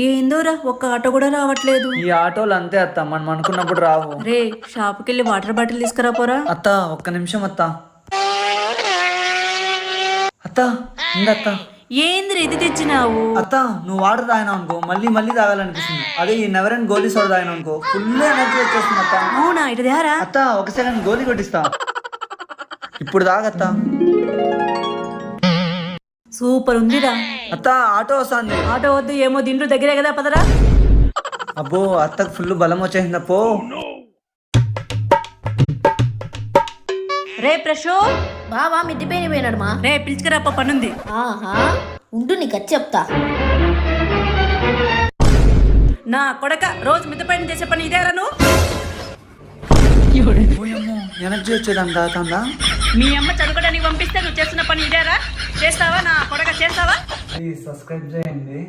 ఏందోరా ఒక్క ఆటో కూడా రావట్లేదు. ఈ ఆటోలు అంతే అత్త, మనం అనుకున్నప్పుడు రావు. రే షాప్కి వెళ్ళి వాటర్ బాటిల్ తీసుకురా పోరా. అత్త ఒక్క నిమిషం అత్త. అత్త ఇందత్త. ఏంది ఇది తెచ్చినావు? అత్త నువ్వు వాటర్ తాగినావు అనుకో మళ్ళీ మళ్ళీ తాగాలనిపిస్తుంది. అదే ఈ నెవర్ అండ్ గోలీ సోడా తాగినావు అనుకో ఫుల్ ఎనర్జీ వచ్చేస్తుంది అత్త. అవునా, ఇటు దేరా. అత్త ఒక సెకండ్ గోలీ కొట్టిస్తా. ఇప్పుడు తాగత్త. సూపర్ ఉందిరా. అత్త ఆటో వస్తుంది. ఆటో వద్దు, ఏమో దిండ్రు దగ్గరే కదా, పదరా. అబ్బో అత్తకు ఫుల్ బలం వచ్చేసింది అప్పో. రే ప్రశో, బావా మిద్దిపైన పోయినాడు మా. రే పిలుచుకురాప్ప పనుంది. ఆహా ఉండు నీకు వచ్చి చెప్తా. నా కొడక రోజు మిద్దపైన చేసే పని ఇదేరా నువ్వు? ఎనర్జీ వచ్చేదంట తాగుతుందా? మీ అమ్మ చదువుకోవడానికి పంపిస్తే నువ్వు చేస్తున్న పని ఇదేరా? చేస్తావా నా కొడక, చేస్తావా? ప్లీజ్ సబ్స్క్రైబ్ చేయండి.